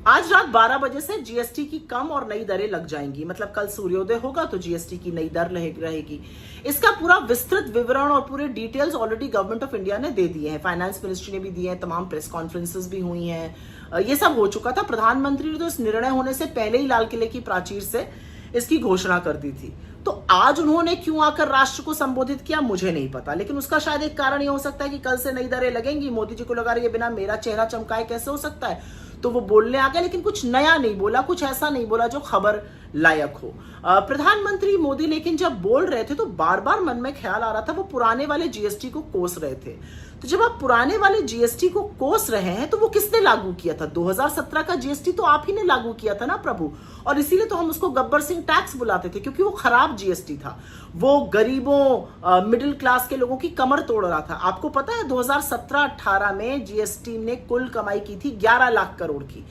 आज रात 12 बजे से जीएसटी की कम और नई दरें लग जाएंगी। मतलब कल सूर्योदय होगा तो जीएसटी की नई दर रहेगी। इसका पूरा विस्तृत विवरण और पूरे details already government of India ने दे दिए हैं, फाइनेंस मिनिस्ट्री ने भी दिए हैं, तमाम प्रेस कॉन्फ्रेंसेस भी हुई हैं, ये सब हो चुका था। प्रधानमंत्री ने तो इस निर्णय होने से पहले ही लाल किले की प्राचीर से इसकी घोषणा कर दी थी। तो आज उन्होंने क्यों आकर राष्ट्र को संबोधित किया मुझे नहीं पता, लेकिन उसका शायद एक कारण ये हो सकता है कि कल से नई दरें लगेंगी। मोदी जी को लगा रही है बिना मेरा चेहरा चमकाए कैसे हो सकता है, तो वो बोलने आ गया, लेकिन कुछ नया नहीं बोला, कुछ ऐसा नहीं बोला जो खबर लायक हो। प्रधानमंत्री मोदी लेकिन जब बोल रहे थे तो बार बार मन में ख्याल आ रहा था वो पुराने वाले जीएसटी को कोस रहे थे। तो जब आप पुराने वाले जीएसटी को कोस रहे हैं तो वो किसने लागू किया था? 2017 का जीएसटी तो आप ही ने लागू किया था ना प्रभु। और इसीलिए तो हम उसको गब्बर सिंह टैक्स बुलाते थे, क्योंकि वो खराब जीएसटी था। वो गरीबों मिडिल क्लास के लोगों की कमर तोड़ रहा था। आपको पता है 2017-18 में जीएसटी ने कुल कमाई की थी 11 लाख करोड़ की।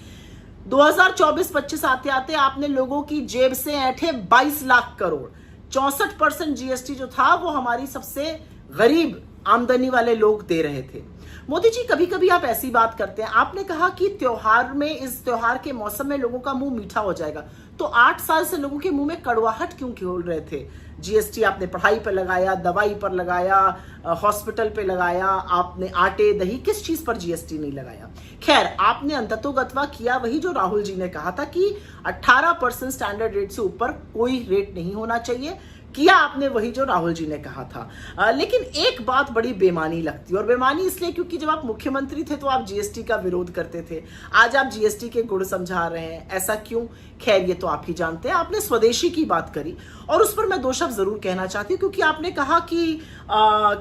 2024-25 आते आते आपने लोगों की जेब से ऐंठे 22 लाख करोड़। 64% जीएसटी जो था वो हमारी सबसे गरीब आमदनी वाले लोग दे रहे थे। मोदी जी कभी कभी आप ऐसी बात करते हैं, आपने कहा कि त्योहार में, इस त्योहार के मौसम में लोगों का मुंह मीठा हो जाएगा, तो 8 साल से लोगों के मुंह में कड़वाहट क्यों खोल रहे थे? जीएसटी आपने पढ़ाई पर लगाया, दवाई पर लगाया, हॉस्पिटल पे लगाया, आपने आटे दही, किस चीज पर जीएसटी नहीं लगाया? खैर, आपने अंततोगत्वा किया वही जो राहुल जी ने कहा था कि 18% स्टैंडर्ड रेट से ऊपर कोई रेट नहीं होना चाहिए। किया आपने वही जो राहुल जी ने कहा था। लेकिन एक बात बड़ी बेमानी लगती है, और बेमानी इसलिए क्योंकि जब आप मुख्यमंत्री थे तो आप जीएसटी का विरोध करते थे, आज आप जीएसटी के गुण समझा रहे हैं, ऐसा क्यों? खैर, ये तो आप ही जानते हैं। आपने स्वदेशी की बात करी और उस पर मैं 2 शब्द जरूर कहना चाहती हूँ, क्योंकि आपने कहा कि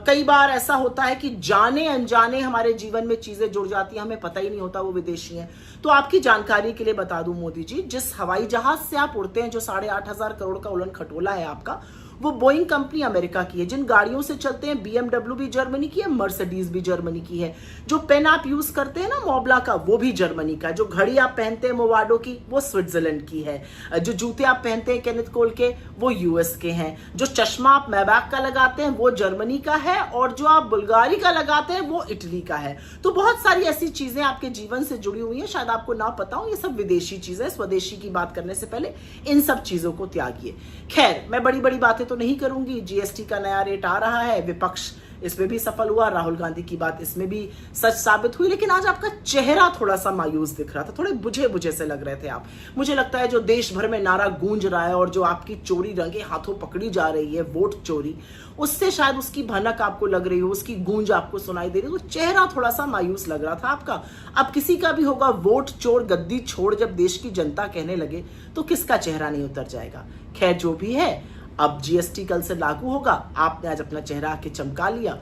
कई बार ऐसा होता है कि जाने अनजाने हमारे जीवन में चीजें जुड़ जाती हैं, हमें पता ही नहीं होता वो विदेशी हैं। तो आपकी जानकारी के लिए बता दूं मोदी जी, जिस हवाई जहाज से आप उड़ते हैं, जो 8,500 करोड़ का उड़न खटोला है आपका, वो बोइंग कंपनी अमेरिका की है। जिन गाड़ियों से चलते हैं बीएमडब्ल्यू भी जर्मनी की है, मर्सिडीज भी जर्मनी की है। जो पेन आप यूज करते हैं ना मोबला का, वो भी जर्मनी का है। जो घड़ी आप पहनते हैं मोवाडो की, वो स्विट्जरलैंड की है। जो जूते आप पहनते हैं केनेथ कोल के, वो यूएस के हैं। जो चश्मा आप मैबैक का लगाते हैं वो जर्मनी का है, और जो आप बुल्गारी का लगाते हैं वो इटली का है। तो बहुत सारी ऐसी चीजें आपके जीवन से जुड़ी हुई हैं, शायद आपको ना पता हो, ये सब विदेशी चीजें। स्वदेशी की बात करने से पहले इन सब चीजों को त्यागिए। खैर, मैं बड़ी बड़ी बातें तो नहीं करूंगी। जीएसटी का नया रेट आ रहा है, विपक्ष इसमें भी सफल हुआ, राहुल गांधी की बात इसमें भी सच साबित हुई। लेकिन आज आपका चेहरा थोड़ा सा मायूस दिख रहा था, थोड़े बुझे बुझे से लग रहे थे आप। मुझे लगता है जो देश भर में नारा गूंज रहा है और जो आपकी चोरी रंगे हाथों पकड़ी जा रही है, वोट चोरी, उससे शायद उसकी भनक आपको लग रही हो, उसकी गूंज आपको सुनाई दे रही हो। तो चेहरा थोड़ा सा मायूस लग रहा था आपका। अब किसी का भी होगा, वोट चोर गद्दी छोड़ जब देश की जनता कहने लगे तो किसका चेहरा नहीं उतर जाएगा? खैर, जो भी है, अब जीएसटी कल से लागू होगा। आपने आज अपना चेहरा आके चमका लिया,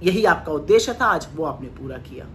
यही आपका उद्देश्य था आज, वो आपने पूरा किया।